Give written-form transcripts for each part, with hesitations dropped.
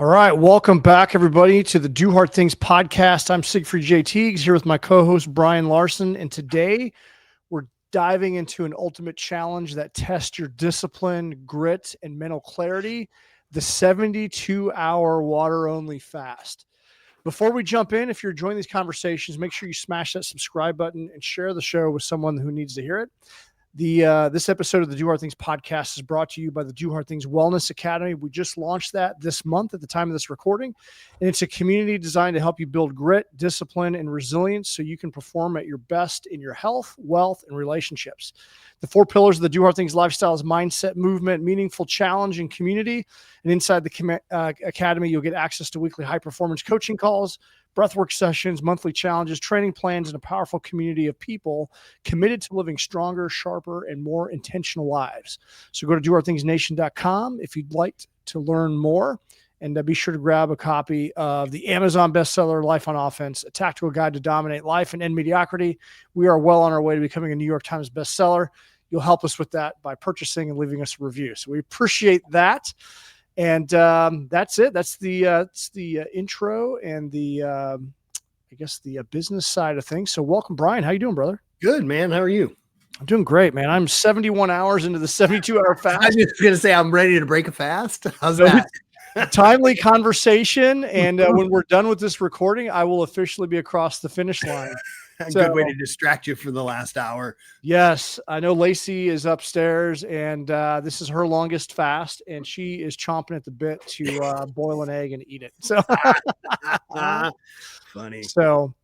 All right, welcome back, everybody, to the Do Hard Things podcast. I'm Siegfried Jay Tiegs here with my co-host Brian Larson, and today we're diving into an ultimate challenge that tests your discipline, grit, and mental clarity: the 72-hour water-only fast. Before we jump in, if you're enjoying these conversations, make sure you smash that subscribe button and share the show with someone who needs to hear it. This episode of the Do Hard Things podcast is brought to you by the Do Hard Things Wellness Academy. We just launched that this month at the time of this recording, and it's a community designed to help you build grit, discipline, and resilience so you can perform at your best in your health, wealth, and relationships. The 4 pillars of the Do Hard Things lifestyle is mindset, movement, meaningful challenge, and community. And inside the academy, you'll get access to weekly high-performance coaching calls, breathwork sessions, monthly challenges, training plans, and a powerful community of people committed to living stronger, sharper, and more intentional lives. So go to dohardthingsnation.com if you'd like to learn more, and be sure to grab a copy of the Amazon bestseller, Life on Offense, A Tactical Guide to Dominate Life and End Mediocrity. We are well on our way to becoming a New York Times bestseller. You'll help us with that by purchasing and leaving us a review. So we appreciate that. And that's it. That's the intro and the business side of things. So welcome, Brian. How you doing, brother? Good, man. How are you? I'm doing great, man. I'm 71 hours into the 72-hour fast. I was just going to say I'm ready to break a fast. How's that? Timely conversation. And when we're done with this recording, I will officially be across the finish line. Good way to distract you for the last hour. Yes, I know Lacey is upstairs, and this is her longest fast, and she is chomping at the bit to boil an egg and eat it. So funny. So,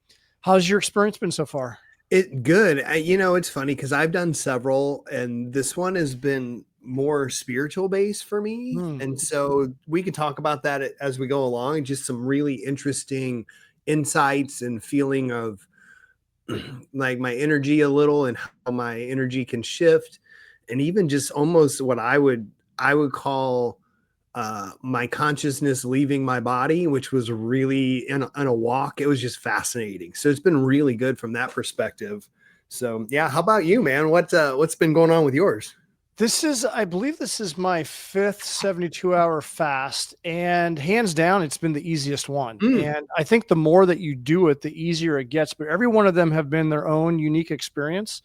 how's your experience been so far? Good. It's funny because I've done several, and this one has been more spiritual based for me, and so we can talk about that as we go along. Just some really interesting insights and feeling of like my energy a little and how my energy can shift, and even just almost what I would call my consciousness leaving my body, which was really in a walk. It was just fascinating. So it's been really good from that perspective. So yeah, how about you, man? What's been going on with yours? I believe this is my 5th 72-hour fast, and hands down, it's been the easiest one. And I think the more that you do it, the easier it gets, but every one of them have been their own unique experience.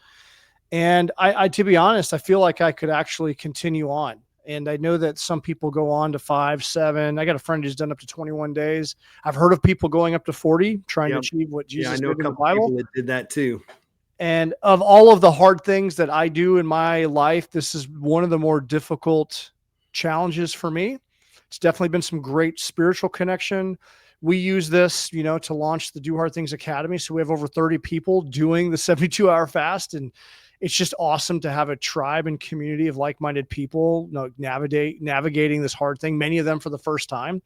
And I to be honest, I feel like I could actually continue on. And I know that some people go on to 5, 7. I got a friend who's done up to 21 days. I've heard of people going up to 40, trying to achieve what Jesus did in the Bible. People that did that too. And of all of the hard things that I do in my life, this is one of the more difficult challenges for me. It's definitely been some great spiritual connection. We use this, to launch the Do Hard Things Academy. So we have over 30 people doing the 72-hour fast. And it's just awesome to have a tribe and community of like-minded people, navigating this hard thing, many of them for the first time.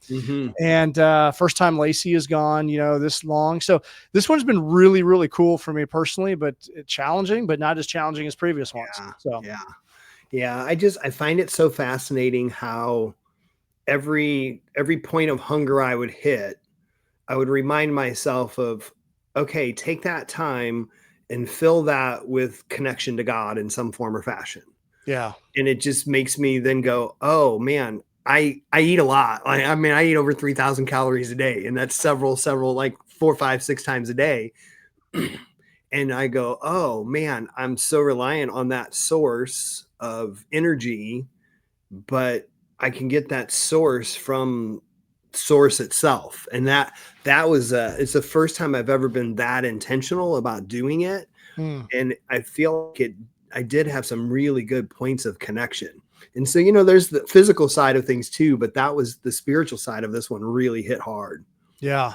And first time Lacey is gone, this long. So this one's been really, really cool for me personally, but challenging, but not as challenging as previous ones. So yeah. I find it so fascinating how every point of hunger I would hit, I would remind myself of, okay, take that time and fill that with connection to God in some form or fashion. Yeah. And it just makes me then go, oh man, I eat a lot. I eat over 3,000 calories a day, and that's several, like 4, 5, 6 times a day. And I go, oh man, I'm so reliant on that source of energy, but I can get that source from source itself. And that was it's the first time I've ever been that intentional about doing it. And I feel like I did have some really good points of connection. And so, there's the physical side of things too, but that was the spiritual side of this one really hit hard. Yeah.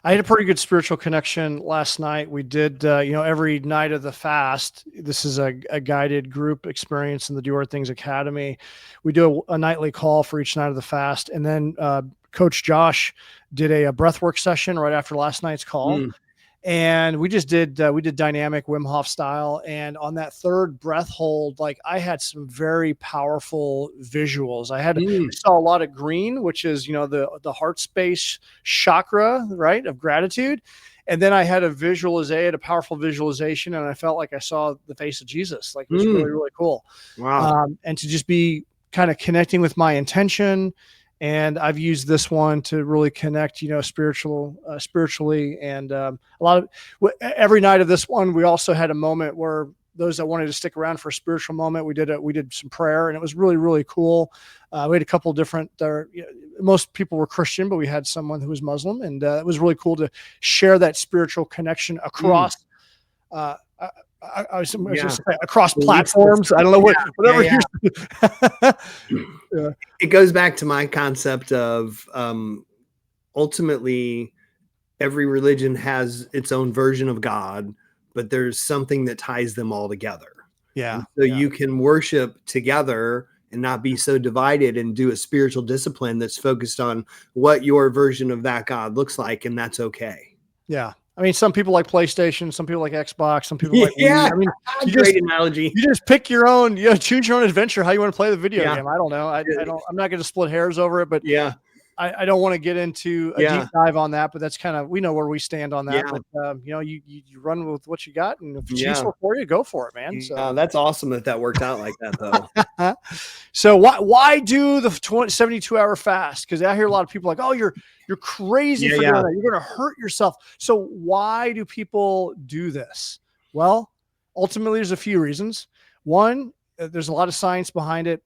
I had a pretty good spiritual connection last night. We did, every night of the fast, this is a guided group experience in the Do Hard Things Academy. We do a nightly call for each night of the fast. And then Coach Josh did a breathwork session right after last night's call. And we just did dynamic Wim Hof style. And on that third breath hold, I had some very powerful visuals. I saw a lot of green, which is, the heart space chakra, right, of gratitude. And then I had a powerful visualization, and I felt like I saw the face of Jesus. It was really, really cool. Wow. And to just be kind of connecting with my intention And I've used this one to really connect, spiritually. And every night of this one, we also had a moment where those that wanted to stick around for a spiritual moment, we did some prayer, and it was really, really cool. We had a couple of different, most people were Christian, but we had someone who was Muslim, and it was really cool to share that spiritual connection across, I was going to say across platforms. I don't know whatever. Yeah. It goes back to my concept of ultimately every religion has its own version of God, but there's something that ties them all together. Yeah. And so you can worship together and not be so divided, and do a spiritual discipline that's focused on what your version of that God looks like. And that's okay. Yeah. I mean, some people like PlayStation, some people like Xbox, some people like Wii. I mean, great analogy. You just pick your own, choose your own adventure, how you want to play the video game. I don't know. I'm not going to split hairs over it, but I don't want to get into a deep dive on that, but that's kind of, we know where we stand on that. But you run with what you got, and if it's useful for you, go for it, man. So that's awesome that worked out like that, though. So why do the 72-hour fast? Because I hear a lot of people like, oh, you're crazy for doing that. You're going to hurt yourself. So why do people do this? Well, ultimately, there's a few reasons. One, there's a lot of science behind it.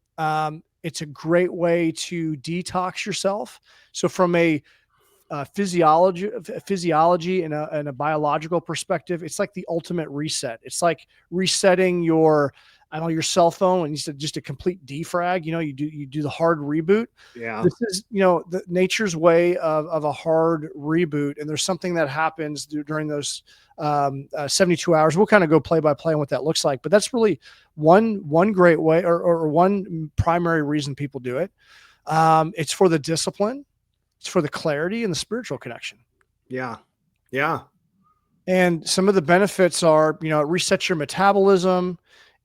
It's a great way to detox yourself. So from a physiology and a biological perspective, it's like the ultimate reset. It's like resetting your cell phone, and you said just a complete defrag. You do the hard reboot. Yeah. This is, the nature's way of a hard reboot. And there's something that happens during those 72 hours. We'll kind of go play by play on what that looks like, but that's really one great way, or one primary reason people do it. It's for the discipline. It's for the clarity and the spiritual connection. Yeah. Yeah. And some of the benefits are, it resets your metabolism.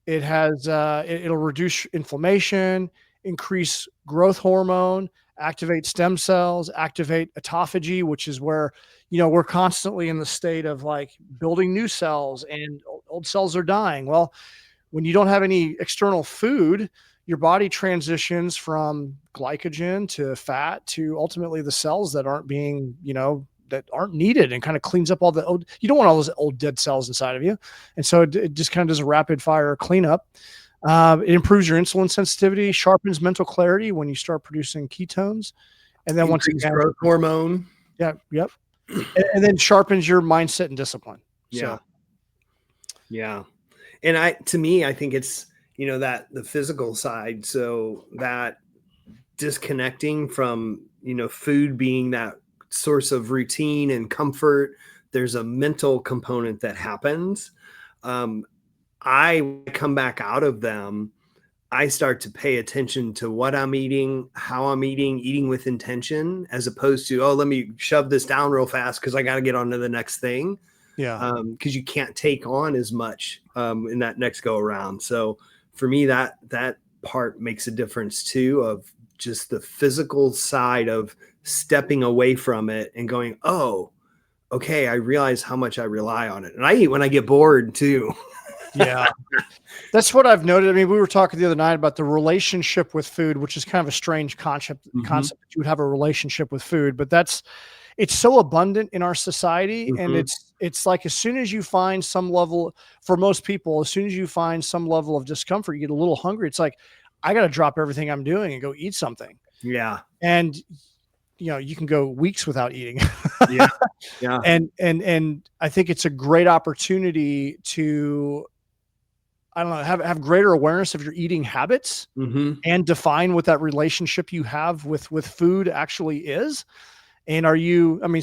It has, it'll reduce inflammation, increase growth hormone, activate stem cells, activate autophagy, which is where, we're constantly in the state of like building new cells, and old cells are dying. Well, when you don't have any external food, your body transitions from glycogen to fat to ultimately the cells that aren't being, that aren't needed, and kind of cleans up all the old, you don't want all those old dead cells inside of you. And so it just kind of does a rapid fire cleanup. It improves your insulin sensitivity, sharpens mental clarity when you start producing ketones. And then once again, growth hormone. Yeah. Yep. And then sharpens your mindset and discipline. Yeah. Yeah. And to me, I think it's, that the physical side. So that disconnecting from, food being that source of routine and comfort, there's a mental component that happens. I come back out of them. I start to pay attention to what I'm eating, how I'm eating with intention, as opposed to, let me shove this down real fast because I got to get on to the next thing. Yeah. Because you can't take on as much in that next go around. So for me, that part makes a difference too, of just the physical side of stepping away from it and going, oh, okay, I realize how much I rely on it. And I eat when I get bored too. Yeah. That's what I've noted. I mean, we were talking the other night about the relationship with food, which is kind of a strange concept that you would have a relationship with food, but it's so abundant in our society. And it's like, as soon as you find some level, for most people, as soon as you find some level of discomfort, you get a little hungry. It's like, I got to drop everything I'm doing and go eat something. Yeah. And you can go weeks without eating. Yeah. Yeah. And I think it's a great opportunity to, I don't know, have greater awareness of your eating habits and define what that relationship you have with food actually is. And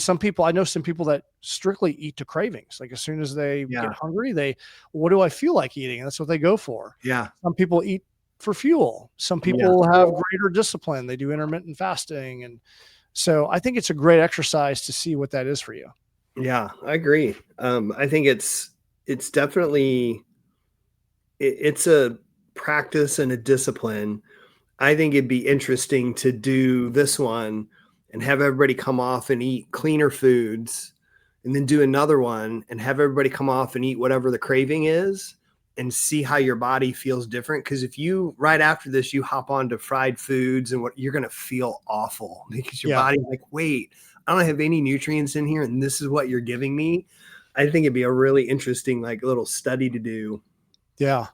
some people, I know some people that strictly eat to cravings. Like as soon as they get hungry, what do I feel like eating? And that's what they go for. Yeah. Some people eat for fuel. Some people have greater discipline. They do intermittent fasting. And so I think it's a great exercise to see what that is for you. Yeah, I agree. I think it's definitely, it's a practice and a discipline. I think it'd be interesting to do this one and have everybody come off and eat cleaner foods, and then do another one and have everybody come off and eat whatever the craving is, and see how your body feels different. Because if you right after this, you hop on to fried foods and what you're going to feel awful because your Yeah. body's like, wait, I don't have any nutrients in here. And this is what you're giving me. I think it'd be a really interesting, like little study to do. Yeah.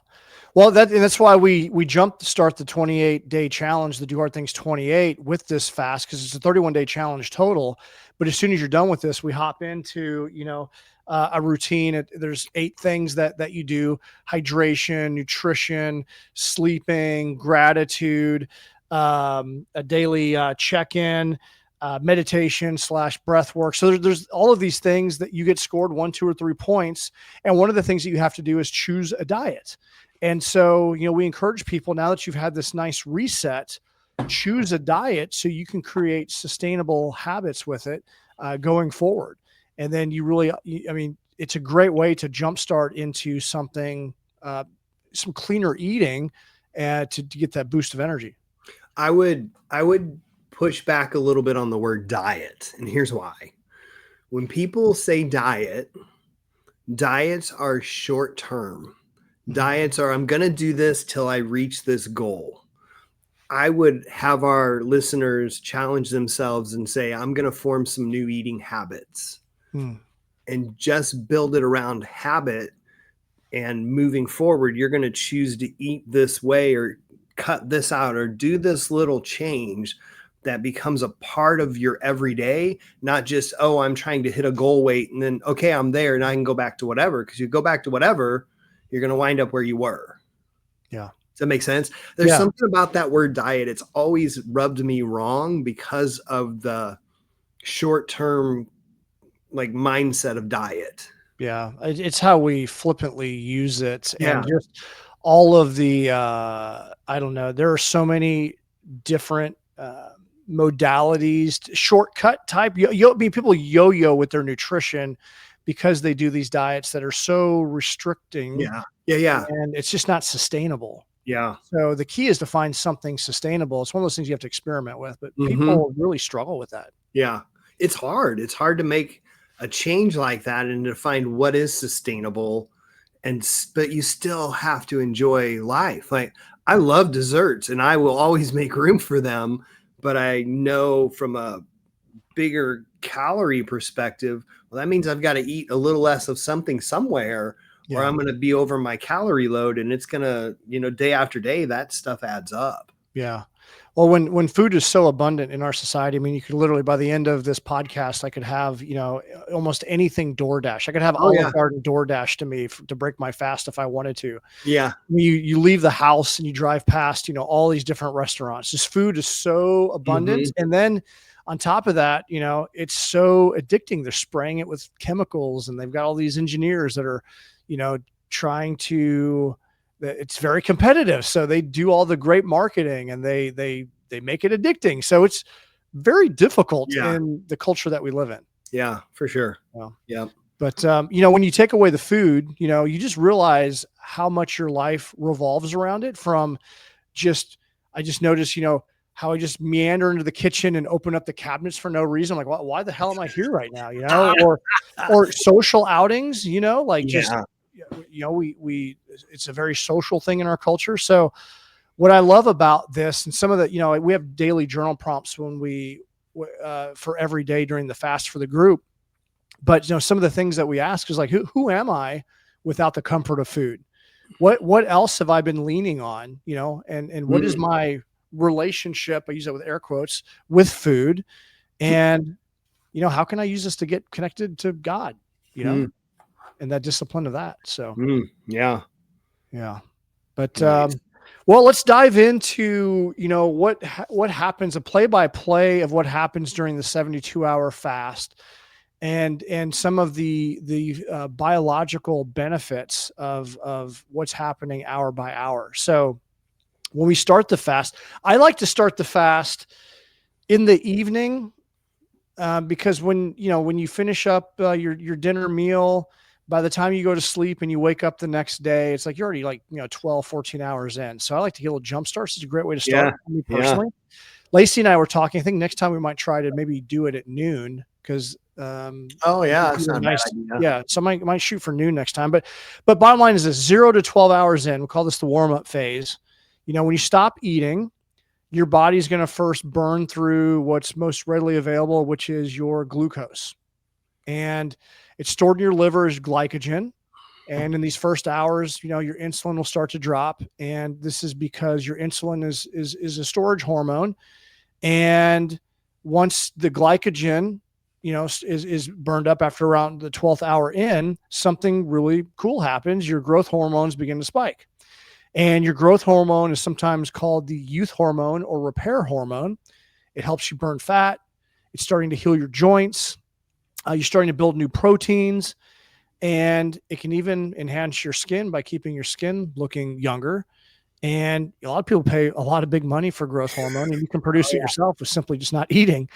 Well, that's why we jumped to start the 28-day challenge, the Do Hard Things 28 with this fast, because it's a 31-day challenge total. But as soon as you're done with this, we hop into, a routine. There's 8 things that you do: hydration, nutrition, sleeping, gratitude, a daily check-in, meditation / breath work. So there's all of these things that you get scored 1, 2, or 3 points. And one of the things that you have to do is choose a diet. And so, we encourage people, now that you've had this nice reset, choose a diet so you can create sustainable habits with it going forward. And then it's a great way to jumpstart into something, some cleaner eating to get that boost of energy. I would push back a little bit on the word diet. And here's why. When people say diets are short term. Diets are, I'm going to do this till I reach this goal. I would have our listeners challenge themselves and say, I'm going to form some new eating habits and just build it around habit. And moving forward, you're going to choose to eat this way or cut this out or do this little change that becomes a part of your everyday, not just, oh, I'm trying to hit a goal weight and then, okay, I'm there and I can go back to whatever. Because you go back to whatever, you're going to wind up where you were. Yeah. Does that make sense? There's something about that word diet. It's always rubbed me wrong because of the short-term like mindset of diet. Yeah. It's how we flippantly use it. Yeah. And just all of the, I don't know, there are so many different modalities, shortcut type. People yo-yo with their nutrition because they do these diets that are so restricting. Yeah. And it's just not sustainable. Yeah. So the key is to find something sustainable. It's one of those things you have to experiment with, but people really struggle with that. Yeah. It's hard. It's hard to make a change like that and to find what is sustainable. But you still have to enjoy life. Like, I love desserts and I will always make room for them. But I know from a bigger calorie perspective, well, that means I've got to eat a little less of something somewhere, or I'm going to be over my calorie load, and it's going to, day after day, that stuff adds up. Yeah. Well, when food is so abundant in our society, I mean, you could literally, by the end of this podcast, I could have, almost anything DoorDash. I could have Olive Garden DoorDash to me to break my fast if I wanted to. Yeah. You leave the house and you drive past, all these different restaurants. Just food is so abundant. And then on top of that, it's so addicting. They're spraying it with chemicals and they've got all these engineers that are, trying to, it's very competitive. So they do all the great marketing and they make it addicting. So it's very difficult in the culture that we live in. Yeah, for sure. Yeah. But, when you take away the food, you just realize how much your life revolves around it. I just noticed, how I just meander into the kitchen and open up the cabinets for no reason. I'm like, why the hell am I here right now? Or social outings, it's a very social thing in our culture. So what I love about this and some of the, we have daily journal prompts when for every day during the fast for the group. But, some of the things that we ask is like, who am I without the comfort of food? What else have I been leaning on, and what is my relationship? I use that with air quotes with food. And, how can I use this to get connected to God, and that discipline of that. So, yeah. But, well, let's dive into, what happens, a play-by-play of what happens during the 72-hour fast and some of the biological benefits of what's happening hour by hour. So when we start the fast, I like to start the fast in the evening, because when you finish up your dinner meal, by the time you go to sleep and you wake up the next day, it's like you're already 12, 14 hours in. So I like to get a little jump start. It's a great way to start for me personally. Lacey and I were talking, I think next time we might try to maybe do it at noon, because Oh yeah, that's do a not a bad nice, idea. yeah. So I might shoot for noon next time. But bottom line is this: 0 to 12 hours in, we call this the warm up phase. When you stop eating, your body's going to first burn through what's most readily available, which is your glucose, and it's stored in your liver as glycogen. And in these first hours, your insulin will start to drop, and this is because your insulin is a storage hormone. And once the glycogen, is burned up after around the 12th hour in, something really cool happens. Your growth hormones begin to spike. And your growth hormone is sometimes called the youth hormone or repair hormone. It helps you burn fat. It's starting to heal your joints. You're starting to build new proteins, and it can even enhance your skin by keeping your skin looking younger. And a lot of people pay a lot of big money for growth hormone, and you can produce Oh, it yourself with simply just not eating.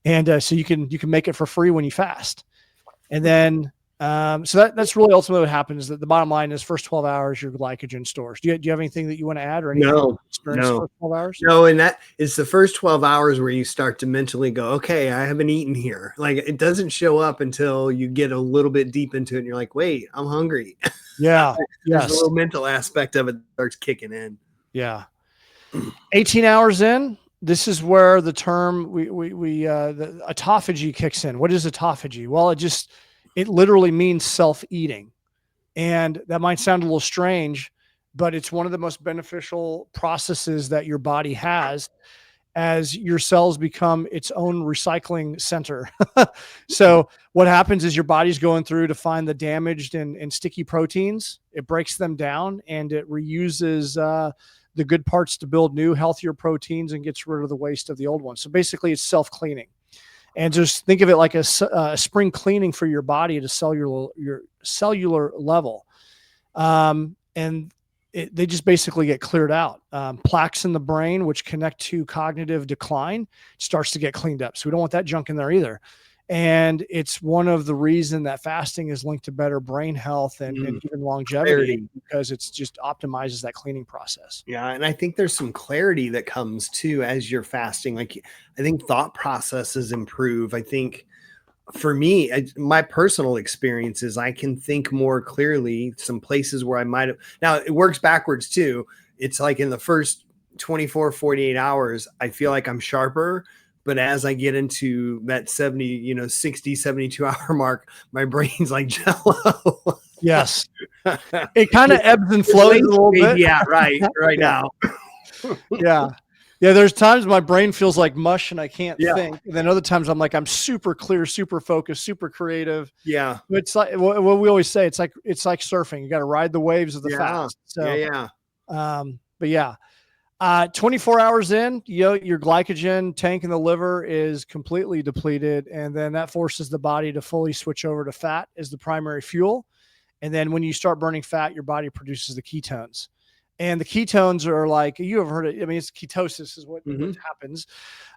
And so you can make it for free when you fast. And then so that's really ultimately what happens. That the bottom line is first 12 hours your glycogen stores. Do you have anything that you want to add or anything No, experience no. first 12 hours? No, and that is the first 12 hours where you start to mentally go, okay, I haven't eaten here. Like it doesn't show up until you get a little bit deep into it and you're like, wait, I'm hungry. Yeah. There's a Yes. little mental aspect of it that starts kicking in. Yeah. 18 hours in, this is where the term the autophagy kicks in. What is autophagy? Well, it literally means self-eating. And that might sound a little strange, but it's one of the most beneficial processes that your body has as your cells become its own recycling center. So what happens is your body's going through to find the damaged and sticky proteins. It breaks them down and it reuses the good parts to build new, healthier proteins and gets rid of the waste of the old ones. So basically it's self-cleaning. And just think of it like a spring cleaning for your body at your cellular level. And they just basically get cleared out. Plaques in the brain, which connect to cognitive decline, starts to get cleaned up. So we don't want that junk in there either. And it's one of the reason that fasting is linked to better brain health and even longevity, Clarity. because it's just optimizes that cleaning process. Yeah. And I think there's some clarity that comes too as you're fasting. Like I think thought processes improve. I think for me, my personal experience is I can think more clearly. Some places where I might have, now it works backwards too. It's like in the first 24, 48 hours, I feel like I'm sharper. But as I get into that 70, 60, 72 hour mark, my brain's like jello. Yes. It kind of ebbs and flows a little bit. Yeah, right Yeah. now. Yeah. Yeah. There's times my brain feels like mush and I can't Yeah. think. And then other times I'm super clear, super focused, super creative. Yeah. It's like what we always say. It's like surfing. You got to ride the waves of the fast. So, yeah. But yeah, 24 hours in, your glycogen tank in the liver is completely depleted. And then that forces the body to fully switch over to fat as the primary fuel. And then when you start burning fat, your body produces the ketones. And the ketones are like, you have heard it. I mean, it's ketosis is what happens.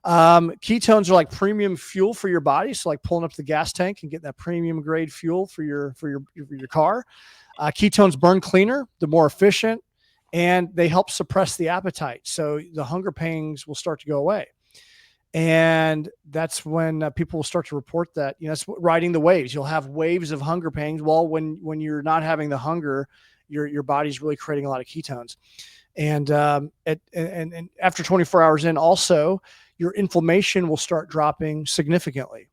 Ketones are like premium fuel for your body. So like pulling up the gas tank and getting that premium grade fuel for your car. Ketones burn cleaner, the more efficient, and they help suppress the appetite. So the hunger pangs will start to go away. And that's when people will start to report that, that's riding the waves. You'll have waves of hunger pangs. Well, when you're not having the hunger, your body's really creating a lot of ketones. And and after 24 hours in, also your inflammation will start dropping significantly.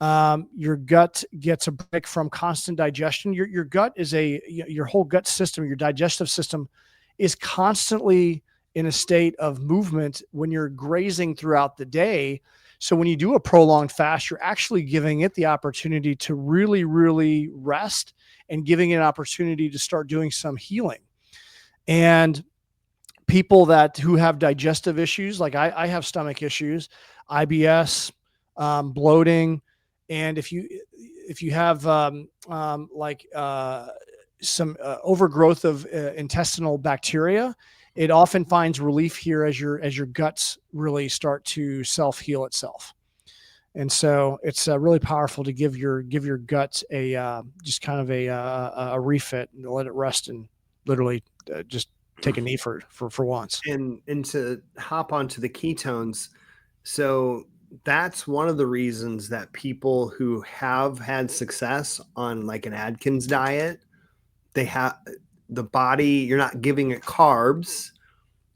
Your gut gets a break from constant digestion. Your gut is your whole gut system, your digestive system is constantly in a state of movement when you're grazing throughout the day. So when you do a prolonged fast, you're actually giving it the opportunity to really, really rest and giving it an opportunity to start doing some healing. And people who have digestive issues, like I have stomach issues, IBS, bloating. And if you have some overgrowth of intestinal bacteria, it often finds relief here as your guts really start to self-heal itself. And so it's really powerful to give your gut a just kind of a refit and let it rest and literally just take a knee for once. And to hop onto the ketones. So that's one of the reasons that people who have had success on like an Atkins diet, they have the body, you're not giving it carbs.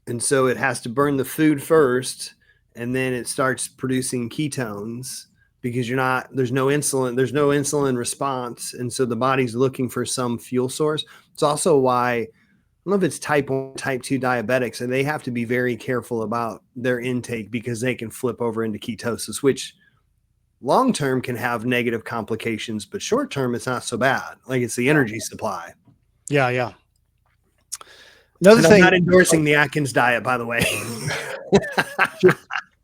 And so it has to burn the food first, and then it starts producing ketones because there's no insulin response. And so the body's looking for some fuel source. It's also why, I don't know if it's type 1, type 2 diabetics, and they have to be very careful about their intake because they can flip over into ketosis, which long term can have negative complications, but short term, it's not so bad. Like it's the energy supply. Yeah. Yeah. Another thing, I'm not endorsing the Atkins diet, by the way.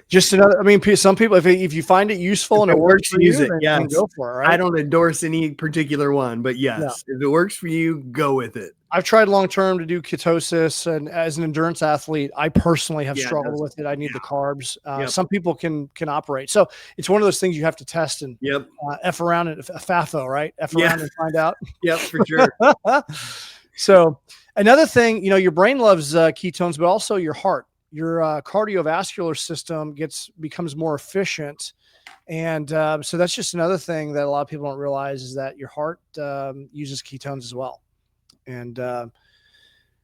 just another. I mean, some people, if you find it useful and it works for use you, it. then Yes. go for it. Right? I don't endorse any particular one, but yes, if it works for you, go with it. I've tried long term to do ketosis, and as an endurance athlete, I personally have struggled with it. I need the carbs. Some people can operate, so it's one of those things you have to test and f around and FAFO, right? F around and find out. Yep, for sure. So another thing, your brain loves ketones, but also your heart, your cardiovascular system becomes more efficient. And so that's just another thing that a lot of people don't realize is that your heart uses ketones as well. And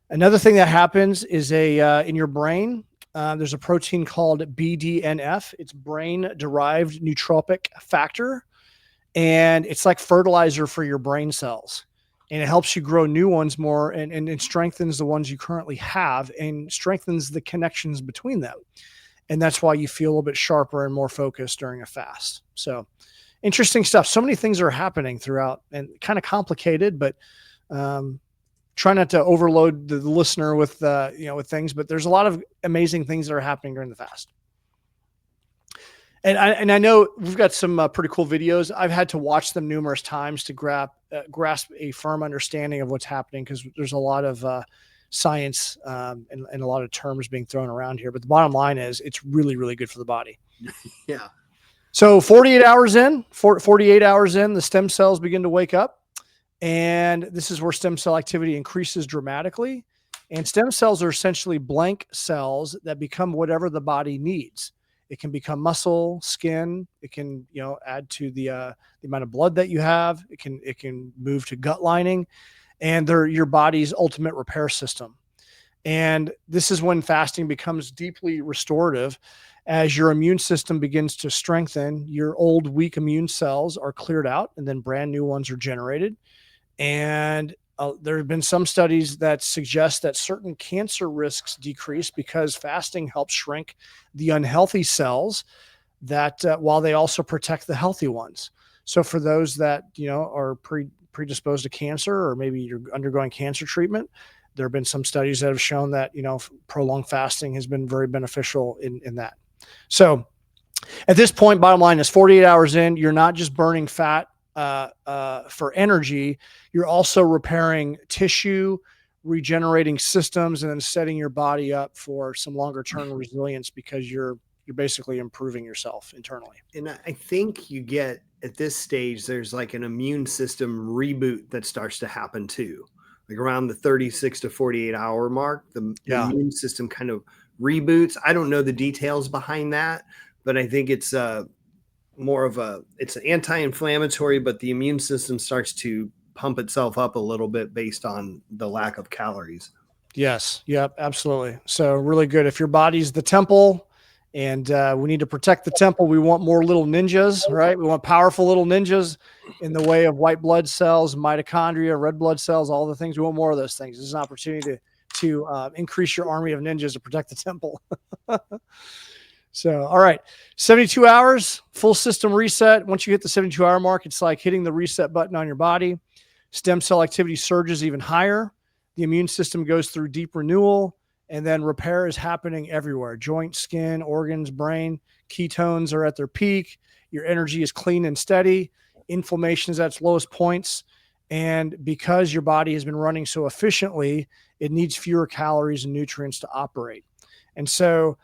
another thing that happens is in your brain, there's a protein called BDNF. It's brain-derived nootropic factor, and it's like fertilizer for your brain cells. And it helps you grow new ones more and strengthens the ones you currently have and strengthens the connections between them. And that's why you feel a little bit sharper and more focused during a fast. So interesting stuff. So many things are happening throughout and kind of complicated, but try not to overload the listener with, with things, but there's a lot of amazing things that are happening during the fast. And I know we've got some pretty cool videos. I've had to watch them numerous times to grasp a firm understanding of what's happening, because there's a lot of science and a lot of terms being thrown around here. But the bottom line is it's really, really good for the body. Yeah. So 48 hours in, the stem cells begin to wake up. And this is where stem cell activity increases dramatically. And stem cells are essentially blank cells that become whatever the body needs. It can become muscle, skin. It can, add to the amount of blood that you have. It can move to gut lining, and they're your body's ultimate repair system. And this is when fasting becomes deeply restorative. As your immune system begins to strengthen, your old weak immune cells are cleared out, and then brand new ones are generated. And there have been some studies that suggest that certain cancer risks decrease because fasting helps shrink the unhealthy cells that while they also protect the healthy ones. So for those that, are predisposed to cancer, or maybe you're undergoing cancer treatment, there have been some studies that have shown that, prolonged fasting has been very beneficial in that. So at this point, bottom line is 48 hours in, you're not just burning fat for energy, you're also repairing tissue, regenerating systems, and then setting your body up for some longer term resilience, because you're basically improving yourself internally. And I think you get at this stage, there's like an immune system reboot that starts to happen too. Like around the 36 to 48 hour mark, the immune system kind of reboots. I don't know the details behind that, but I think it's more of it's an anti-inflammatory, but the immune system starts to pump itself up a little bit based on the lack of calories. Yes. Yep. Absolutely. So really good. If your body's the temple and we need to protect the temple, we want more little ninjas, right? We want powerful little ninjas in the way of white blood cells, mitochondria, red blood cells, all the things. We want more of those things. This is an opportunity to increase your army of ninjas to protect the temple. So, all right, 72 hours, full system reset. Once you hit the 72-hour mark, it's like hitting the reset button on your body. Stem cell activity surges even higher. The immune system goes through deep renewal, and then repair is happening everywhere. Joint, skin, organs, brain. Ketones are at their peak. Your energy is clean and steady. Inflammation is at its lowest points. And because your body has been running so efficiently, it needs fewer calories and nutrients to operate. And so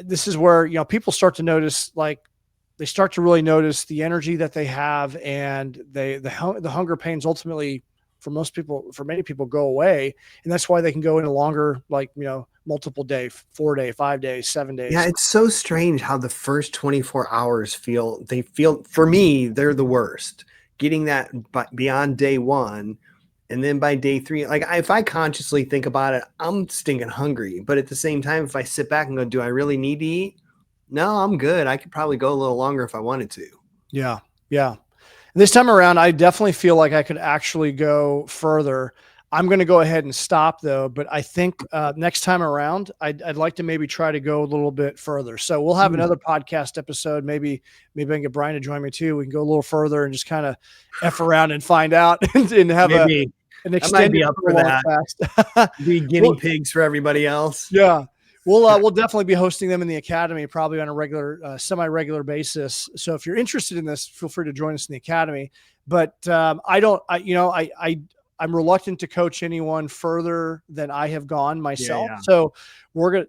this is where, people start to notice, they start to really notice the energy that they have, and the hunger pains ultimately for many people go away. And that's why they can go into longer, multiple day, 4 day, 5 days, 7 days. Yeah, it's so strange how the first 24 hours feel. They feel, for me, they're the worst. Getting that beyond day one, and then by day three, like if I consciously think about it, I'm stinking hungry. But at the same time, if I sit back and go, do I really need to eat? No, I'm good. I could probably go a little longer if I wanted to. Yeah. Yeah. And this time around, I definitely feel like I could actually go further. I'm going to go ahead and stop though, but I think next time around, I'd like to maybe try to go a little bit further. So we'll have another podcast episode. Maybe I can get Brian to join me too. We can go a little further and just kind of F around and find out and have Maybe an extended up for that. Fast. Be guinea pigs for everybody else. Yeah. We'll definitely be hosting them in the academy, probably on a regular, semi-regular basis. So if you're interested in this, feel free to join us in the academy. But I'm reluctant to coach anyone further than I have gone myself. Yeah. So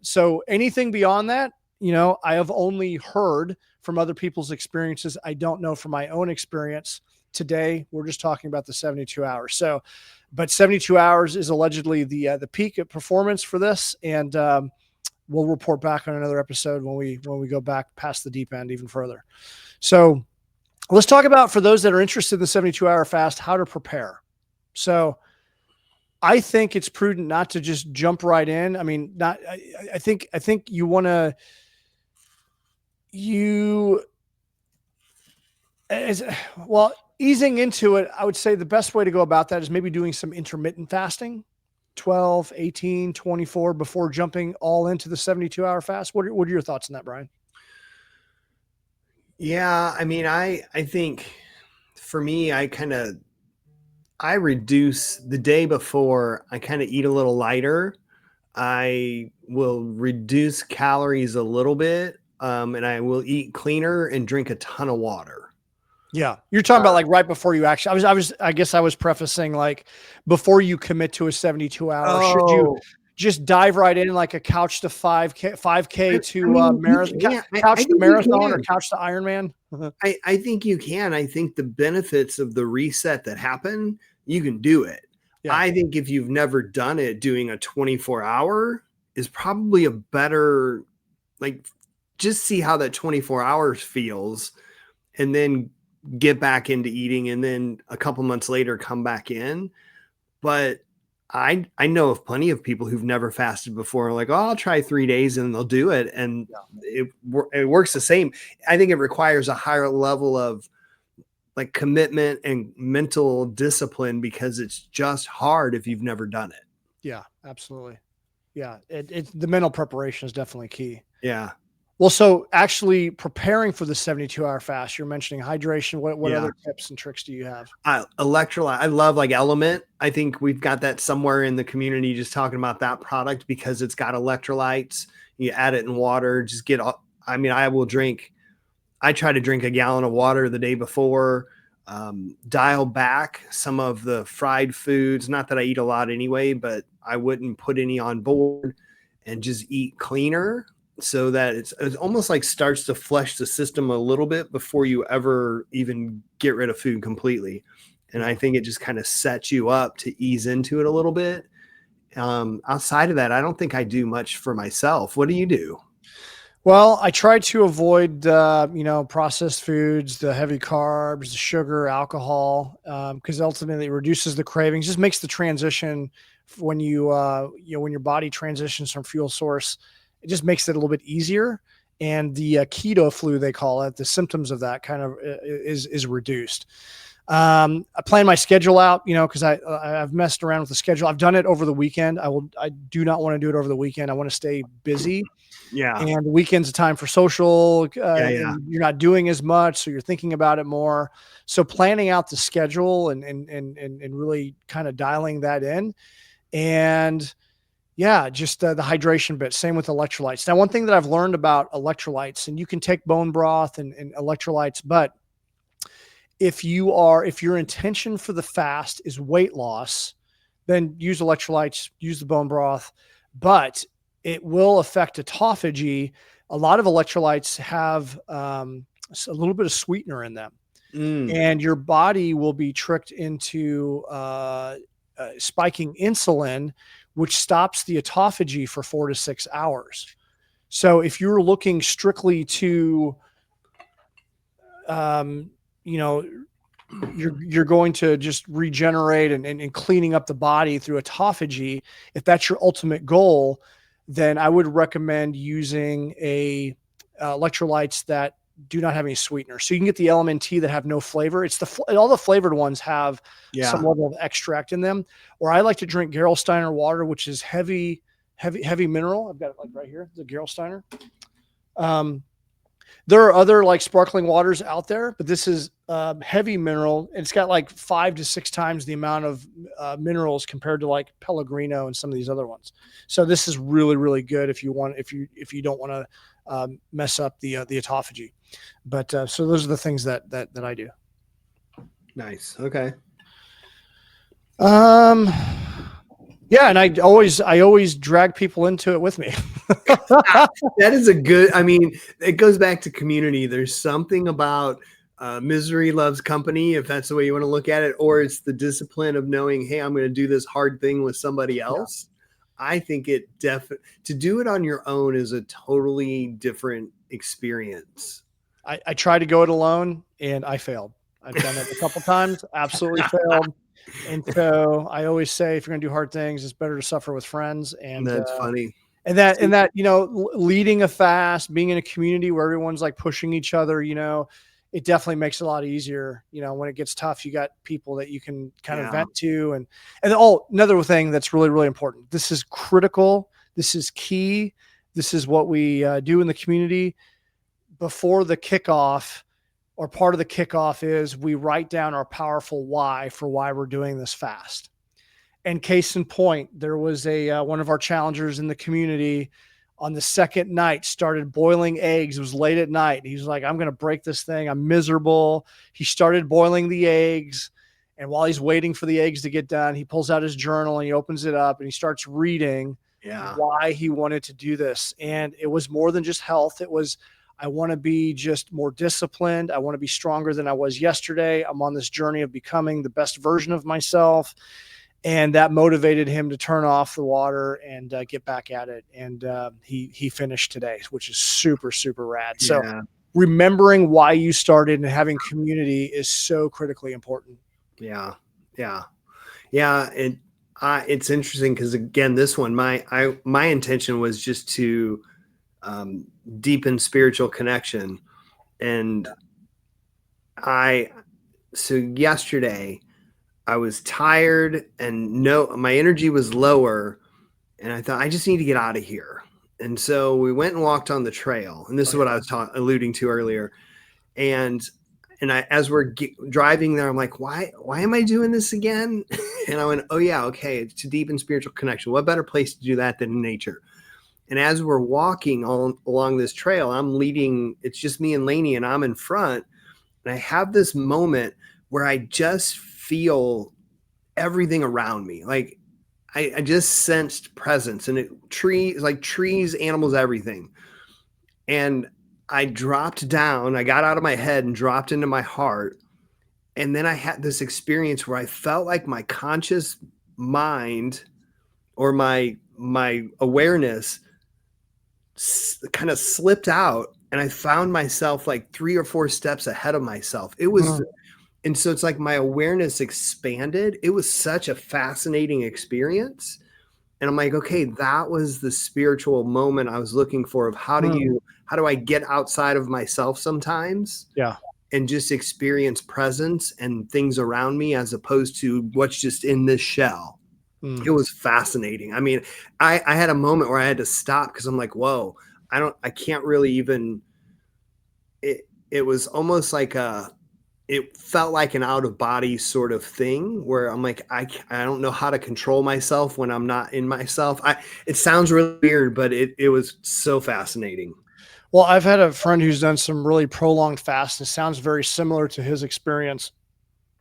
so anything beyond that, I have only heard from other people's experiences. I don't know from my own experience. Today, we're just talking about the 72 hours. So, but 72 hours is allegedly the peak of performance for this. And, we'll report back on another episode when we go back past the deep end even further. So let's talk about, for those that are interested in the 72-hour fast, how to prepare. So I think it's prudent not to just jump right in. I mean, I think you want to, easing into it, I would say the best way to go about that is maybe doing some intermittent fasting, 12, 18, 24 before jumping all into the 72-hour fast. What are your thoughts on that, Brian? Yeah, I mean, I think for me, I reduce the day before. I kind of eat a little lighter. I will reduce calories a little bit, and I will eat cleaner and drink a ton of water. Yeah. You're talking about like right before you actually, I guess I was prefacing like before you commit to a 72-hour, should you just dive right in like a couch to 5K to marathon, couch to marathon or couch to Ironman? I think you can. I think the benefits of the reset that happen, you can do it. Yeah. I think if you've never done it, doing a 24-hour is probably a better, like, just see how that 24 hours feels and then get back into eating, and then a couple months later come back in. But I know of plenty of people who've never fasted before, like, oh, I'll try 3 days and they'll do it. And it works the same. I think it requires a higher level of like commitment and mental discipline because it's just hard if you've never done it. Yeah, absolutely. Yeah. The mental preparation is definitely key. Yeah. Well, so actually preparing for the 72-hour fast, you're mentioning hydration. What other tips and tricks do you have? Electrolyte. I love like Element. I think we've got that somewhere in the community, just talking about that product because it's got electrolytes. You add it in water, just get, I mean, I try to drink a gallon of water the day before, dial back some of the fried foods. Not that I eat a lot anyway, but I wouldn't put any on board and just eat cleaner. So that it's almost like starts to flush the system a little bit before you ever even get rid of food completely. And I think it just kind of sets you up to ease into it a little bit. Outside of that, I don't think I do much for myself. What do you do? Well, I try to avoid, processed foods, the heavy carbs, the sugar, alcohol, because ultimately it reduces the cravings, just makes the transition when when your body transitions from fuel source. It just makes it a little bit easier. And the keto flu, they call it, the symptoms of that kind of is reduced. I plan my schedule out, because I've messed around with the schedule. I've done it over the weekend. I do not want to do it over the weekend. I want to stay busy. Yeah. And the weekend's a time for social. You're not doing as much, so you're thinking about it more. So planning out the schedule and really kind of dialing that in. And yeah, just the hydration bit. Same with electrolytes. Now, one thing that I've learned about electrolytes, and you can take bone broth and electrolytes, but if your intention for the fast is weight loss, then use electrolytes, use the bone broth, but it will affect autophagy. A lot of electrolytes have a little bit of sweetener in them, and your body will be tricked into spiking insulin, which stops the autophagy for 4 to 6 hours. So if you're looking strictly to, you're going to just regenerate and cleaning up the body through autophagy, if that's your ultimate goal, then I would recommend using electrolytes that do not have any sweetener. So you can get the LMNT that have no flavor. It's all the flavored ones have some level of extract in them. Or I like to drink Gerolsteiner water, which is heavy mineral. I've got it like right here, the Gerolsteiner. There are other like sparkling waters out there, but this is heavy mineral. And it's got like 5 to 6 times the amount of minerals compared to like Pellegrino and some of these other ones. So this is really, really good if you don't want to mess up the autophagy. But so those are the things that I do. Nice. Okay. Yeah, and I always drag people into it with me. That is a good, I mean, it goes back to community. There's something about misery loves company, if that's the way you want to look at it, or it's the discipline of knowing, hey, I'm going to do this hard thing with somebody else. Yeah. I think to do it on your own is a totally different experience. I tried to go it alone and I failed. I've done it a couple times, absolutely failed. And so I always say, if you're going to do hard things, it's better to suffer with friends. And that's funny. And that, leading a fast, being in a community where everyone's like pushing each other, it definitely makes it a lot easier. When it gets tough, you got people that you can kind of vent to. And another thing that's really, really important. This is critical. This is key. This is what we do in the community before the kickoff. Or part of the kickoff is we write down our powerful why for why we're doing this fast. And case in point, there was one of our challengers in the community on the second night started boiling eggs. It was late at night. He was like, I'm going to break this thing. I'm miserable. He started boiling the eggs. And while he's waiting for the eggs to get done, he pulls out his journal and he opens it up and he starts reading why he wanted to do this. And it was more than just health. It was, I want to be just more disciplined. I want to be stronger than I was yesterday. I'm on this journey of becoming the best version of myself. And that motivated him to turn off the water and get back at it. And he finished today, which is super, super rad. Yeah. So remembering why you started and having community is so critically important. Yeah. Yeah. Yeah. It's interesting because, again, this one, my intention was just to deepen spiritual connection. And so yesterday I was tired and my energy was lower, and I thought I just need to get out of here. And so we went and walked on the trail, and this is what I was alluding to earlier. And as we're driving there, I'm like, why am I doing this again? And I went, oh yeah, okay, it's to deepen spiritual connection. What better place to do that than in nature? And as we're walking along this trail, I'm leading, it's just me and Lainey, and I'm in front. And I have this moment where I just feel everything around me. Like I just sensed presence, and trees, animals, everything. And I dropped down, I got out of my head and dropped into my heart. And then I had this experience where I felt like my conscious mind or my awareness kind of slipped out, and I found myself like 3 or 4 steps ahead of myself. It was, and so it's like my awareness expanded. It was such a fascinating experience. And I'm like, okay, that was the spiritual moment I was looking for, of how do I get outside of myself sometimes? Yeah. And just experience presence and things around me as opposed to what's just in this shell. It was fascinating. I mean, I had a moment where I had to stop because I'm like, whoa, I can't really even, it was almost like it felt like an out of body sort of thing where I'm like, I don't know how to control myself when I'm not in myself. It sounds really weird, but it was so fascinating. Well, I've had a friend who's done some really prolonged fasts. It sounds very similar to his experience,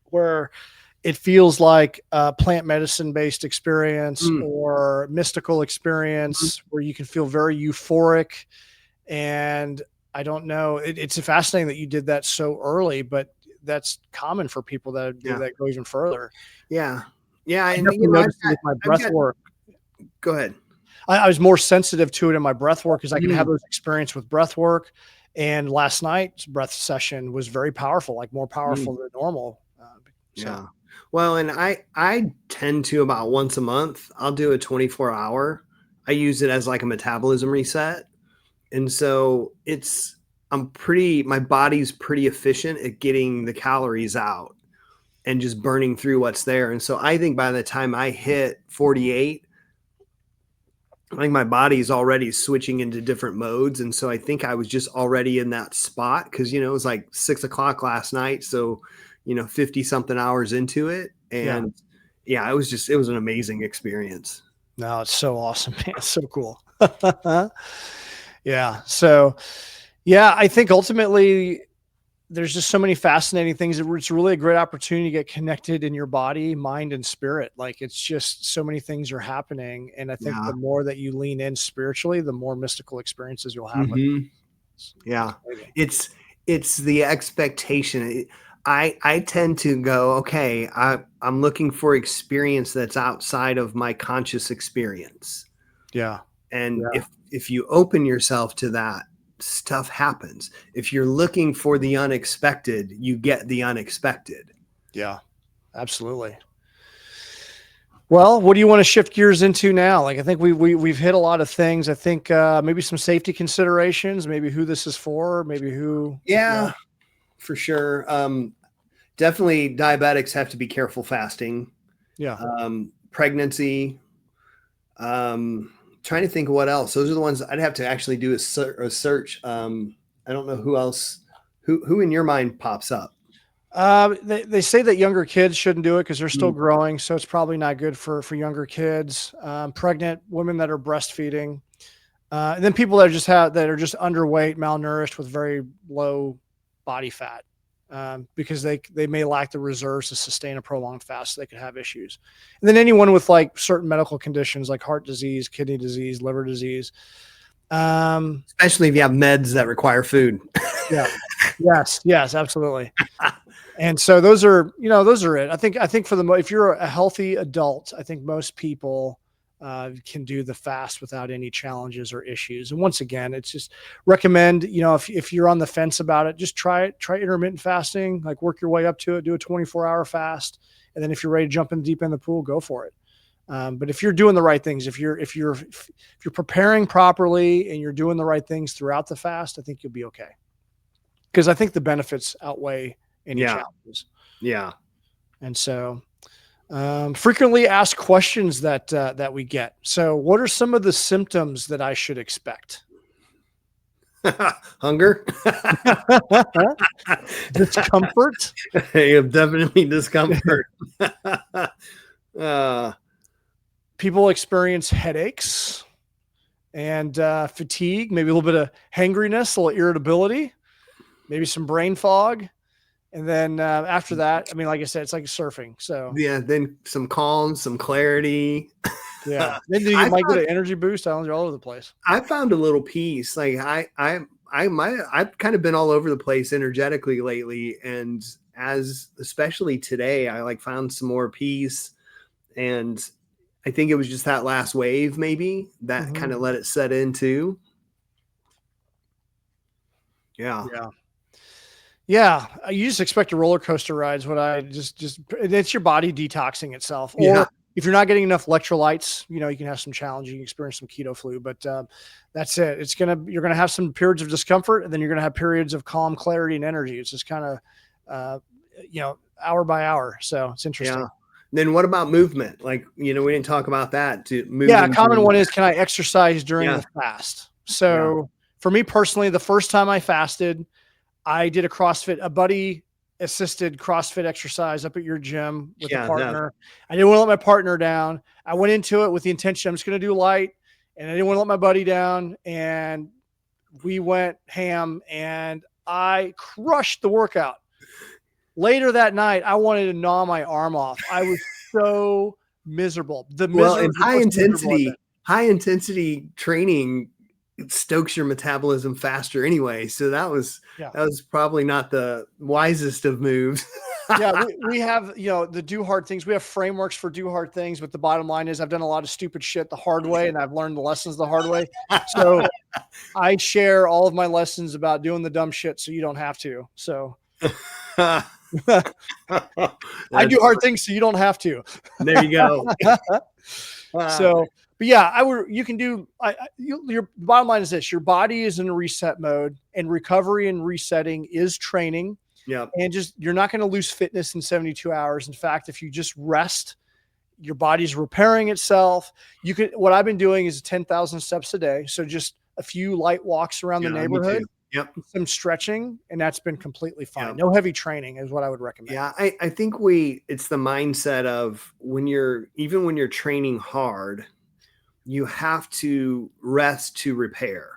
where it feels like a plant medicine based experience or mystical experience where you can feel very euphoric. And I don't know, it's fascinating that you did that so early, but that's common for people that do that go even further. Yeah. Yeah. I definitely noticed it with my breath work. Go ahead. I was more sensitive to it in my breath work because I can have those experience with breath work. And last night's breath session was very powerful, like more powerful than normal. Yeah. Well, and I tend to about once a month, I'll do a 24-hour. I use it as like a metabolism reset. And so my body's pretty efficient at getting the calories out and just burning through what's there. And so I think by the time I hit 48, I think my body's already switching into different modes. And so I think I was just already in that spot because, it was like 6 o'clock last night. So, 50 something hours into it. And it was an amazing experience. No, it's so awesome, man. It's so cool. Yeah. So, I think ultimately there's just so many fascinating things. It's really a great opportunity to get connected in your body, mind, and spirit. Like it's just so many things are happening. And I think the more that you lean in spiritually, the more mystical experiences you'll have. Yeah. It's the expectation. I tend to go, okay, I'm looking for experience that's outside of my conscious experience. Yeah. And if you open yourself to that, stuff happens. If you're looking for the unexpected, you get the unexpected. Yeah, absolutely. Well, what do you want to shift gears into now? Like, I think we've hit a lot of things. I think maybe some safety considerations, maybe who this is for, maybe who. Yeah, for sure. Definitely diabetics have to be careful fasting. Yeah. Pregnancy, trying to think of what else. Those are the ones I'd have to actually do a search. I don't know who else, who in your mind pops up. They say that younger kids shouldn't do it because they're still growing. So it's probably not good for younger kids, pregnant women that are breastfeeding, and then people that are just underweight, malnourished with very low body fat. Because they may lack the reserves to sustain a prolonged fast, so they could have issues. And then anyone with like certain medical conditions like heart disease, kidney disease, liver disease. Especially if you have meds that require food. Yeah. Yes, absolutely. And so those are it. I think if you're a healthy adult, I think most people can do the fast without any challenges or issues. And once again, it's just recommend, if you're on the fence about it, just try intermittent fasting, like work your way up to it, do a 24-hour fast. And then if you're ready to jump in deep in the pool, go for it. But if you're doing the right things, if you're preparing properly and you're doing the right things throughout the fast, I think you'll be okay. Because I think the benefits outweigh any challenges. Yeah. And so, frequently asked questions that we get. So what are some of the symptoms that I should expect? Hunger. Discomfort. Definitely discomfort. People experience headaches and fatigue, maybe a little bit of hangriness, a little irritability, maybe some brain fog. And then after that, I mean, like I said, it's like surfing. So then some calm, some clarity. Yeah. Then you might get an energy boost. You're all over the place. I found a little peace. Like I've kind of been all over the place energetically lately. And especially today, I found some more peace. And I think it was just that last wave, maybe that kind of let it set in too. Yeah. Yeah, you just expect a roller coaster ride. Is what I it's your body detoxing itself. Or if you're not getting enough electrolytes, you can have some challenge. You can experience some keto flu, but that's it. You're gonna have some periods of discomfort, and then you're gonna have periods of calm, clarity, and energy. It's just kind of, hour by hour. So it's interesting. Yeah. Then what about movement? We didn't talk about that. A common one is, can I exercise during the fast? So for me personally, the first time I fasted, I did a buddy assisted CrossFit exercise up at your gym with a partner. I didn't want to let my partner down. I went into it with the intention, I'm just going to do light, and I didn't want to let my buddy down. And we went ham and I crushed the workout. Later that night, I wanted to gnaw my arm off. I was so miserable. High intensity training stokes your metabolism faster anyway. So that was probably not the wisest of moves. Yeah, we have, the do hard things. We have frameworks for do hard things, but the bottom line is I've done a lot of stupid shit the hard way and I've learned the lessons the hard way. So I share all of my lessons about doing the dumb shit so you don't have to. So I do hard things so you don't have to. There you go. So, but yeah, you can do, your bottom line is this: your body is in a reset mode, and recovery and resetting is training. Yep. And you're not going to lose fitness in 72 hours. In fact, if you just rest, your body's repairing itself. What I've been doing is 10,000 steps a day. So just a few light walks around the neighborhood. Yep. Some stretching, and that's been completely fine. Yep. No heavy training is what I would recommend. Yeah. I think it's the mindset of when you're training hard, you have to rest to repair.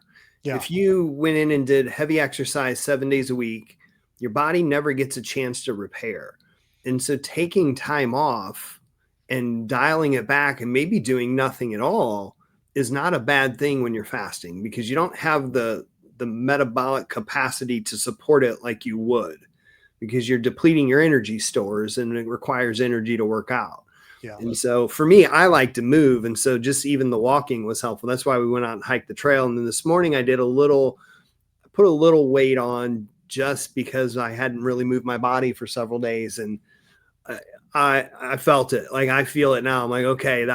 Yeah. If you went in and did heavy exercise 7 days a week, your body never gets a chance to repair. And so taking time off and dialing it back and maybe doing nothing at all is not a bad thing when you're fasting, because you don't have the metabolic capacity to support it like you would, because you're depleting your energy stores and it requires energy to work out. Yeah. And so for me, I like to move. And so just even the walking was helpful. That's why we went out and hiked the trail. And then this morning I put a little weight on just because I hadn't really moved my body for several days. And I felt it. Like I feel it now. I'm like, okay,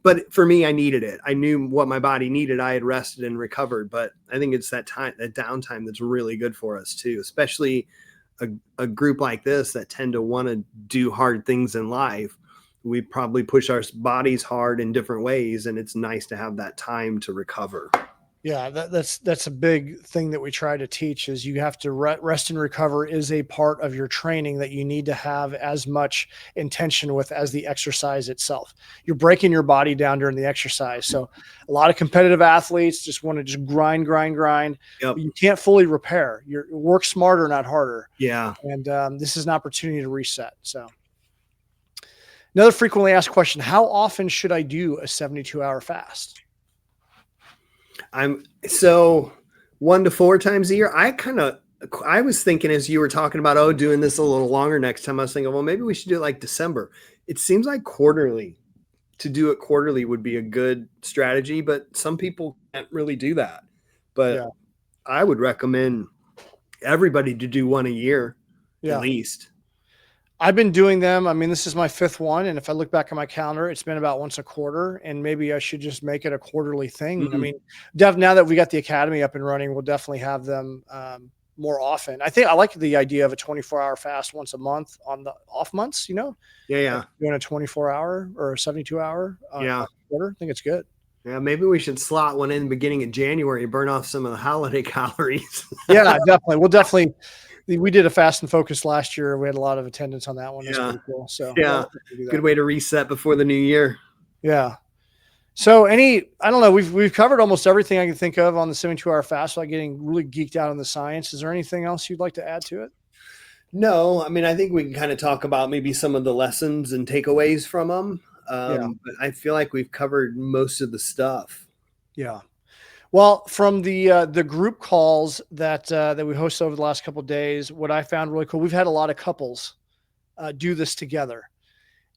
but for me, I needed it. I knew what my body needed. I had rested and recovered, but I think it's that downtime that's really good for us too, especially a group like this that tend to want to do hard things in life. We probably push our bodies hard in different ways, and it's nice to have that time to recover. Yeah, that's a big thing that we try to teach is you have to rest and recover is a part of your training that you need to have as much intention with as the exercise itself. You're breaking your body down during the exercise. So a lot of competitive athletes just want to just grind. Yep. You can't fully repair. You work smarter, not harder. Yeah. And this is an opportunity to reset. So another frequently asked question: how often should I do a 72-hour fast? I'm so 1 to 4 times a year. I was thinking as you were talking about, doing this a little longer next time, I was thinking, well, maybe we should do it like December. It seems like to do it quarterly would be a good strategy, but some people can't really do that. But yeah. I would recommend everybody to do one a year, at least. I've been doing them. I mean, this is my 5th one. And if I look back at my calendar, it's been about once a quarter, and maybe I should just make it a quarterly thing. Mm-hmm. I mean, now that we got the academy up and running, we'll definitely have them more often. I think I like the idea of a 24-hour fast once a month on the off months, Yeah. Like doing a 24-hour or a 72-hour quarter. I think it's good. Yeah, maybe we should slot one in the beginning of January and burn off some of the holiday calories. Yeah, definitely. We did a fast and focus last year. We had a lot of attendance on that one. It was pretty cool. So good way to reset before the new year. Yeah. So I don't know, we've covered almost everything I can think of on the 72-hour fast without getting really geeked out on the science. Is there anything else you'd like to add to it? No, I mean, I think we can kind of talk about maybe some of the lessons and takeaways from them. But I feel like we've covered most of the stuff. Yeah. Well, from the group calls that we hosted over the last couple of days, what I found really cool, we've had a lot of couples do this together.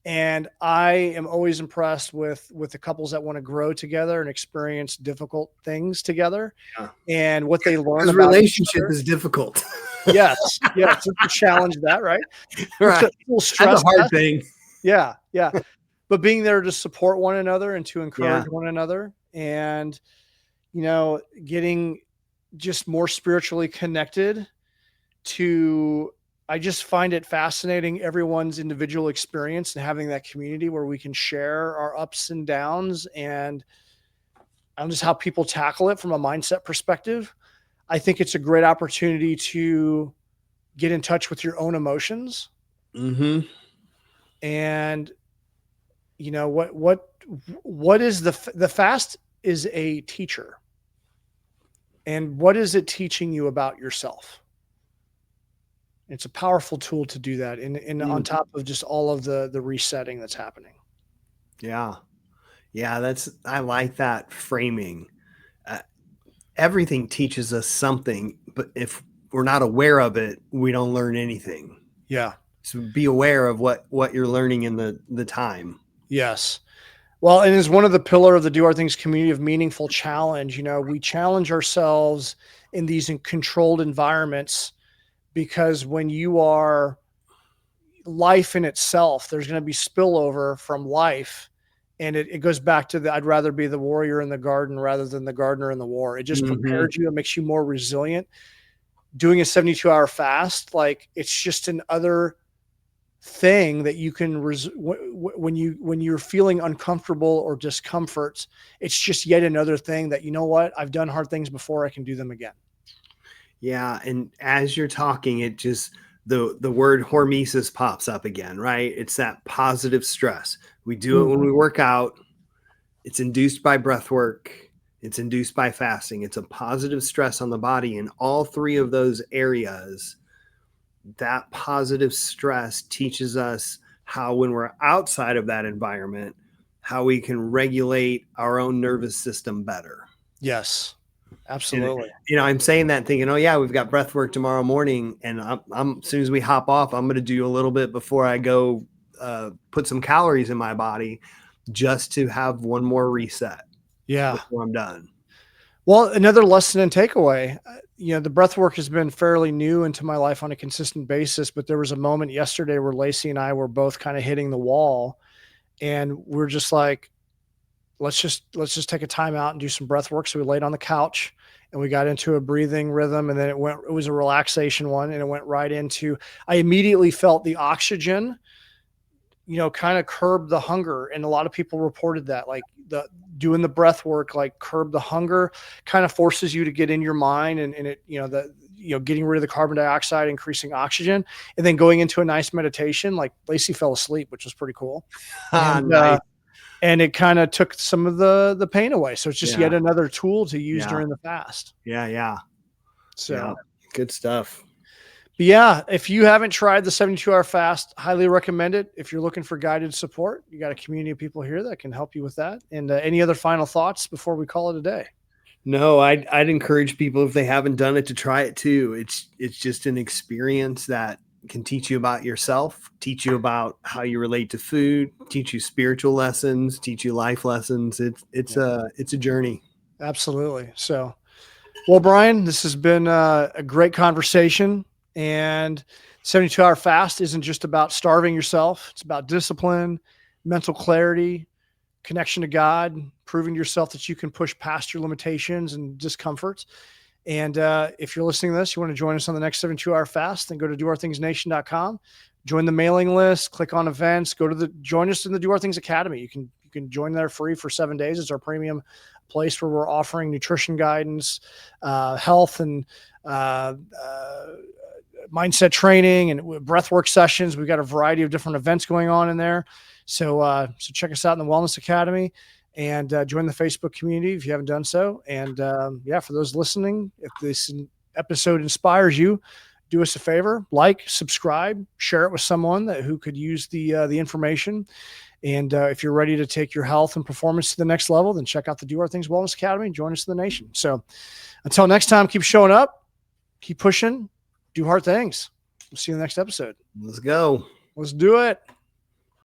And I am always impressed with the couples that want to grow together and experience difficult things together. Yeah. And what they learn about relationship is difficult. Yes. Yeah. It's a challenge that, right? Right. It's a little stress. That's a hard thing. Yeah. Yeah. But being there to support one another and to encourage one another, and getting just more spiritually connected I just find it fascinating, everyone's individual experience and having that community where we can share our ups and downs and just how people tackle it from a mindset perspective. I think it's a great opportunity to get in touch with your own emotions. Mm-hmm. And what is the fast is a teacher. And what is it teaching you about yourself? It's a powerful tool to do that. And on top of just all of the resetting that's happening. Yeah. Yeah. I like that framing. Everything teaches us something, but if we're not aware of it, we don't learn anything. Yeah. So be aware of what you're learning in the time. Yes. Well, and as one of the pillar of the Do Our Things community of meaningful challenge, we challenge ourselves in these controlled environments, because when you are life in itself, there's going to be spillover from life. And it goes back to I'd rather be the warrior in the garden rather than the gardener in the war. It just Mhm. prepares you. It makes you more resilient. Doing a 72-hour fast, like, it's just another thing that you can when you're feeling uncomfortable or discomfort, it's just yet another thing that, what, I've done hard things before, I can do them again. Yeah, and as you're talking, it just the word hormesis pops up again, right? It's that positive stress. We do it when we work out. It's induced by breath work. It's induced by fasting. It's a positive stress on the body in all three of those areas. That positive stress teaches us how, when we're outside of that environment, how we can regulate our own nervous system better. Yes, And, absolutely. I'm saying that thinking, oh yeah, we've got breath work tomorrow morning. And I'm as soon as we hop off, I'm going to do a little bit before I go put some calories in my body, just to have one more reset Yeah. before I'm done. Well, another lesson and takeaway, the breath work has been fairly new into my life on a consistent basis, but there was a moment yesterday where Lacey and I were both kind of hitting the wall, and we're just like, let's just take a time out and do some breath work. So we laid on the couch and we got into a breathing rhythm, and then it was a relaxation one, and it went right into, I immediately felt the oxygen, kind of curb the hunger. And a lot of people reported that, like, doing the breath work, like, curb the hunger, kind of forces you to get in your mind, and it, getting rid of the carbon dioxide, increasing oxygen, and then going into a nice meditation. Like, Lacey fell asleep, which was pretty cool. And, Nice. and it kind of took some of the pain away. So it's just Yeah. yet another tool to use Yeah. during the fast. Yeah. So, Yeah. Good stuff. but yeah, if you haven't tried the 72-hour fast, highly recommend it. If you're looking for guided support, you got a community of people here that can help you with that. And any other final thoughts before we call it a day? No, I'd encourage people, if they haven't done it, to try it too. It's just an experience that can teach you about yourself, teach you about how you relate to food, teach you spiritual lessons, teach you life lessons. It's a journey. Absolutely. So, well, Brian, this has been a great conversation. And 72-hour fast isn't just about starving yourself. It's about discipline, mental clarity, connection to God, proving to yourself that you can push past your limitations and discomforts. And if you're listening to this, you want to join us on the next 72-hour fast, then go to doourthingsnation.com, join the mailing list, click on events, join us in the Do Our Things Academy. You can join there free for 7 days. It's our premium place where we're offering nutrition guidance, health, and mindset training, and breathwork sessions. We've got a variety of different events going on in there. So check us out in the Wellness Academy, and join the Facebook community if you haven't done so. And for those listening, if this episode inspires you, do us a favor, like, subscribe, share it with someone who could use the information. And if you're ready to take your health and performance to the next level, then check out the Do Our Things Wellness Academy and join us in the nation. So until next time, keep showing up, keep pushing, do hard things. We'll see you in the next episode. Let's go. Let's do it.